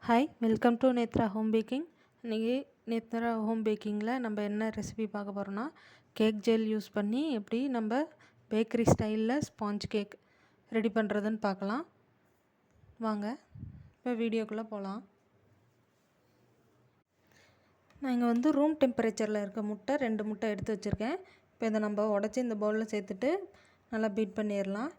Hi welcome to Netra home baking. இன்றைக்கி Netra home பேக்கிங்கில் நம்ம என்ன ரெசிபி பார்க்க போகிறோன்னா, கேக் ஜெல் யூஸ் பண்ணி எப்படி நம்ம பேக்கரி ஸ்டைலில் ஸ்பாஞ்ச் கேக் ரெடி பண்ணுறதுன்னு பார்க்கலாம். வாங்க இப்போ வீடியோக்குள்ளே போகலாம். நான் இங்கே வந்து ரூம் டெம்பரேச்சரில் இருக்க முட்டை 2 முட்டை எடுத்து வச்சுருக்கேன். இப்போ இதை நம்ம உடச்சி இந்த பவுலில் சேர்த்துட்டு நல்லா பீட் பண்ணிடலாம்.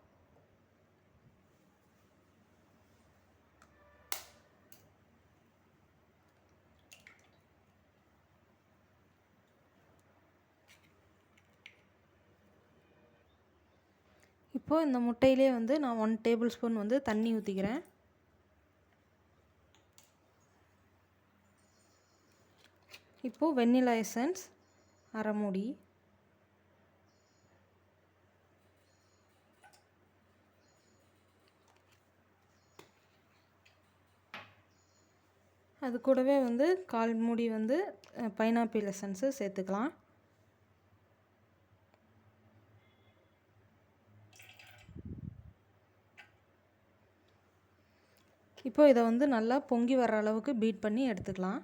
இப்போது இந்த முட்டையிலே வந்து நான் 1 டேபிள் ஸ்பூன் வந்து தண்ணி ஊற்றிக்கிறேன். இப்போது வெண்ணிலா எசன்ஸ் அரை மூடி, அது கூடவே வந்து 1/4 மூடி வந்து பைனாப்பிள் எசன்ஸு சேர்த்துக்கலாம். இப்போது இதை வந்து நல்லா பொங்கி வர்ற அளவுக்கு பீட் பண்ணி எடுத்துக்கலாம்.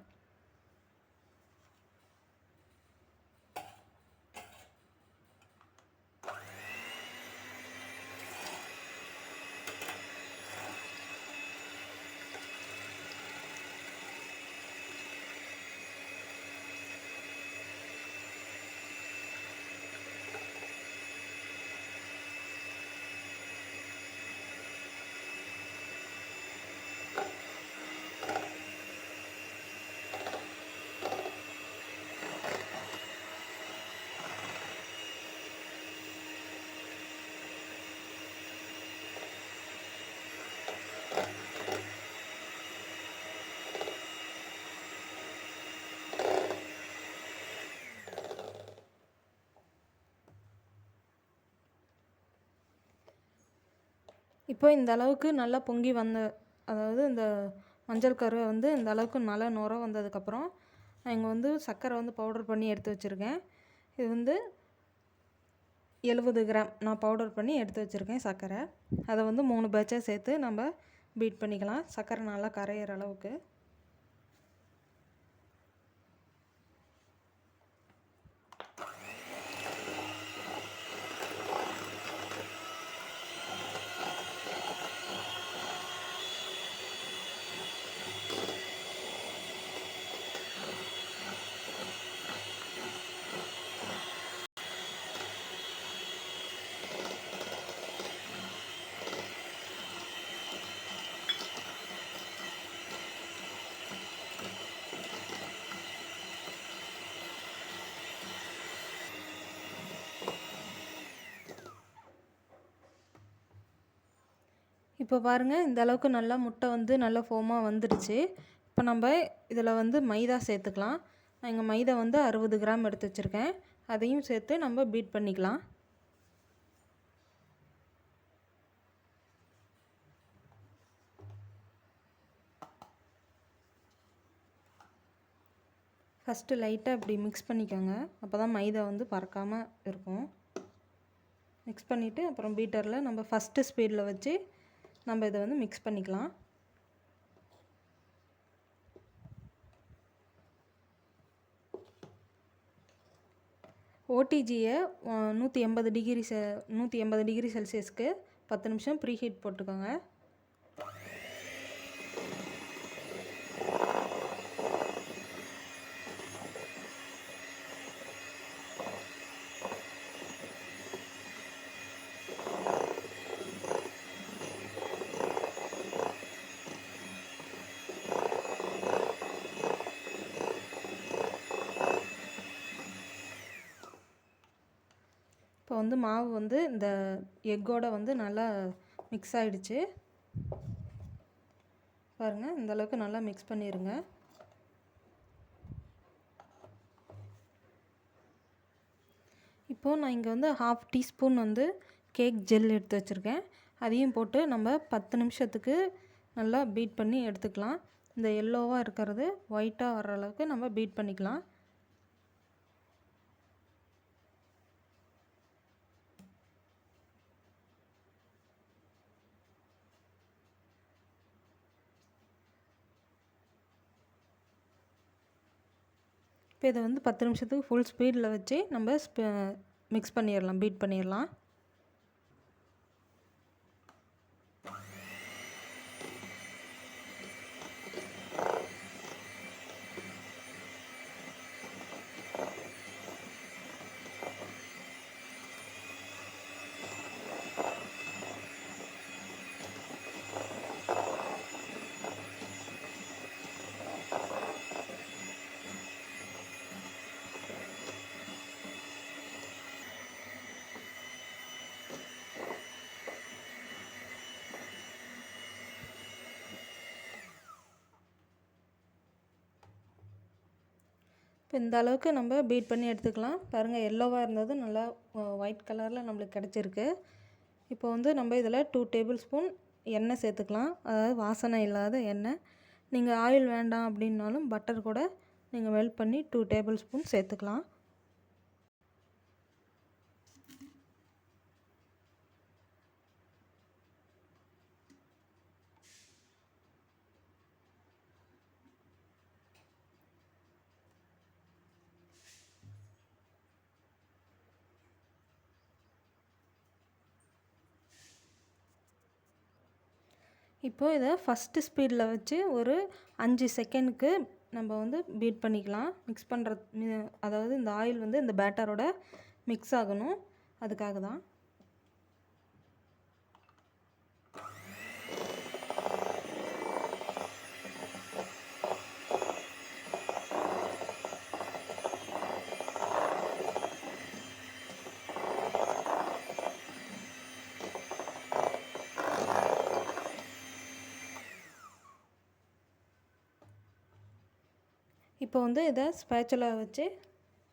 இப்போ இந்த அளவுக்கு நல்லா பொங்கி அதாவது இந்த மஞ்சள் கருவை வந்து இந்த அளவுக்கு நல்லா நுர வந்ததுக்கப்புறம் நான் இங்கே வந்து சர்க்கரை வந்து பவுடர் பண்ணி எடுத்து வச்சுருக்கேன். இது வந்து 70 கிராம் நான் பவுடர் பண்ணி எடுத்து வச்சுருக்கேன் சர்க்கரை. அதை வந்து 3 பேட்சாக சேர்த்து நம்ம பீட் பண்ணிக்கலாம் சர்க்கரை நல்லா கரையிற அளவுக்கு. இப்போ பாருங்கள், இந்த அளவுக்கு நல்லா முட்டை வந்து நல்லா ஃபோமாக வந்துடுச்சு. இப்போ நம்ம இதில் வந்து மைதா சேர்த்துக்கலாம். நான் இங்கே மைதா வந்து 60 கிராம் எடுத்து வச்சுருக்கேன். அதையும் சேர்த்து நம்ம பீட் பண்ணிக்கலாம். ஃபஸ்ட்டு லைட்டாக இப்படி மிக்ஸ் பண்ணிக்கோங்க. அப்போ தான் மைதா வந்து பறக்காமல் இருக்கும். மிக்ஸ் பண்ணிவிட்டு அப்புறம் பீட்டரில் நம்ம ஃபஸ்ட்டு ஸ்பீடில் வச்சு நம்ம இதை வந்து மிக்ஸ் பண்ணிக்கலாம். ஓடிஜியை 180 டிகிரி செல்சியஸ்க்கு 10 நிமிஷம் ப்ரீ ஹீட் போட்டுக்கோங்க. இப்போ வந்து மாவு வந்து இந்த எக்கோட வந்து நல்லா மிக்ஸ் ஆகிடுச்சு. பாருங்கள், இந்த அளவுக்கு நல்லா மிக்ஸ் பண்ணிடுங்க. இப்போது நான் இங்கே வந்து 1/2 டீஸ்பூன் வந்து கேக் ஜெல் எடுத்து வச்சுருக்கேன். அதையும் போட்டு நம்ம 10 நிமிஷத்துக்கு நல்லா பீட் பண்ணி எடுத்துக்கலாம். இந்த எல்லோவாக இருக்கிறது ஒயிட்டாக வர்ற அளவுக்கு நம்ம பீட் பண்ணிக்கலாம். இப்போ இதை வந்து 10 நிமிஷத்துக்கு ஃபுல் ஸ்பீடில் வச்சு நம்ம மிக்ஸ் பண்ணிடலாம், பீட் பண்ணிடலாம். இப்போ இந்த அளவுக்கு நம்ம பீட் பண்ணி எடுத்துக்கலாம். பாருங்கள், எல்லோவாக இருந்தது நல்லா ஒயிட் கலரில் நம்மளுக்கு கிடச்சிருக்கு. இப்போ வந்து நம்ம இதில் 2 டேபிள் ஸ்பூன் எண்ணெய் சேர்த்துக்கலாம். அதாவது வாசனை இல்லாத எண்ணெய். நீங்கள் ஆயில் வேண்டாம் அப்படின்னாலும் பட்டர் கூட நீங்கள் மெல்ட் பண்ணி 2 டேபிள் ஸ்பூன் சேர்த்துக்கலாம். இப்போது இதை ஃபஸ்ட்டு ஸ்பீடில் வச்சு ஒரு 5 செகண்டுக்கு நம்ம வந்து பீட் பண்ணிக்கலாம். மிக்ஸ் பண்ணுற அதாவது இந்த ஆயில் வந்து இந்த பேட்டரோட மிக்ஸ் ஆகணும், அதுக்காக தான். இப்போ வந்து இதை ஸ்பேச்சுலா வச்சு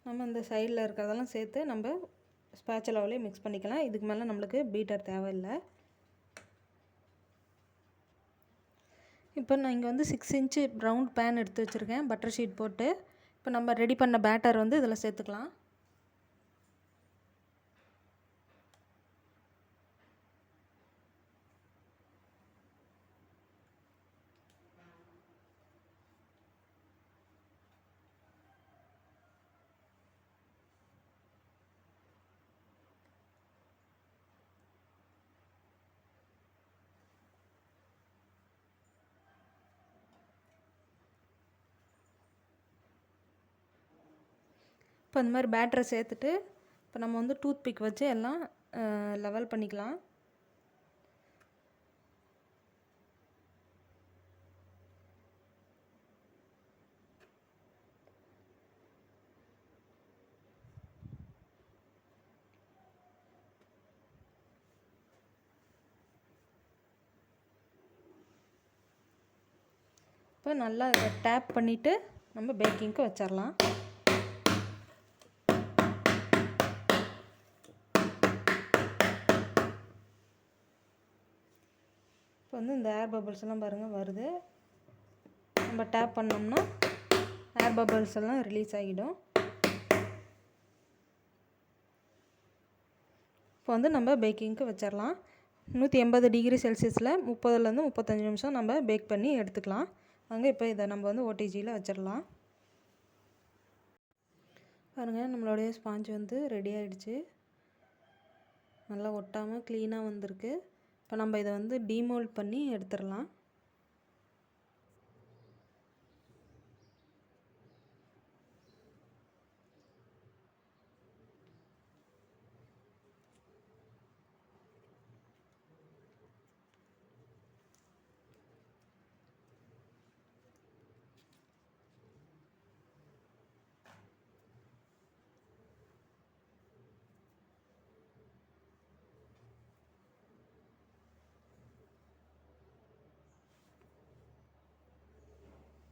நம்ம இந்த சைடில் இருக்கிறதெல்லாம் சேர்த்து நம்ம ஸ்பேச்சுலாவிலே மிக்ஸ் பண்ணிக்கலாம். இதுக்கு மேலே நம்மளுக்கு பீட்டர் தேவையில்லை. இப்போ நான் இங்கே வந்து 6 இன்ச்சு ரவுண்ட் பேன் எடுத்து வச்சுருக்கேன், பட்டர் ஷீட் போட்டு. இப்போ நம்ம ரெடி பண்ண பேட்டர் வந்து இதில் சேர்த்துக்கலாம். இப்போ இந்த மாதிரி பேட்டரை சேர்த்துட்டு இப்போ நம்ம வந்து டூத் பிக் வச்சு எல்லாம் லெவல் பண்ணிக்கலாம். இப்போ நல்லா டேப் பண்ணிவிட்டு நம்ம பேக்கிங்க்கு வச்சிடலாம். இப்போ வந்து இந்த ஏர் பபிள்ஸ் எல்லாம் பாருங்கள் வருது. நம்ம டேப் பண்ணோம்னா ஏர் பபிள்ஸ் எல்லாம் ரிலீஸ் ஆகிடும். இப்போ வந்து நம்ம பேக்கிங்க்கு வச்சிடலாம். 180 டிகிரி செல்சியஸில் 30லேருந்து 35 நிமிஷம் நம்ம பேக் பண்ணி எடுத்துக்கலாம். அங்கே இப்போ இதை நம்ம வந்து ஓடிஜியில் வச்சிடலாம். பாருங்கள், நம்மளுடைய ஸ்பாஞ்ச் வந்து ரெடி ஆகிடுச்சு. நல்லா ஒட்டாமல் க்ளீனாக வந்திருக்கு. இப்போ நம்ம இதை வந்து டீமோல்ட் பண்ணி எடுத்துடலாம்.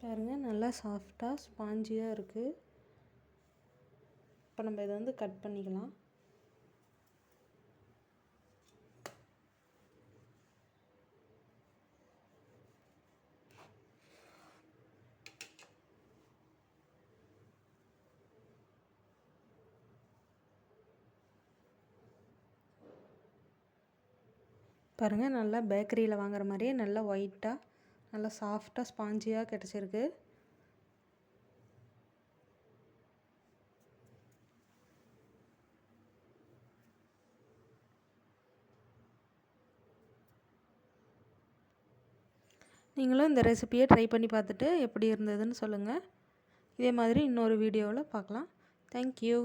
பாருங்கள், நல்லா சாஃப்டாக ஸ்பாஞ்சியாக இருக்குது. இப்போ நம்ம இதை வந்து கட் பண்ணிக்கலாம். பாருங்கள், நல்லா பேக்கரியில் வாங்குற மாதிரியே நல்லா ஒயிட்டாக நல்லா சாஃப்டாக ஸ்பாஞ்சியாக கிடச்சிருக்கு. நீங்களும் இந்த ரெசிபியை ட்ரை பண்ணி பார்த்துட்டு எப்படி இருந்ததுன்னு சொல்லுங்கள். இதே மாதிரி இன்னொரு வீடியோவில் பார்க்கலாம். தேங்க்யூ.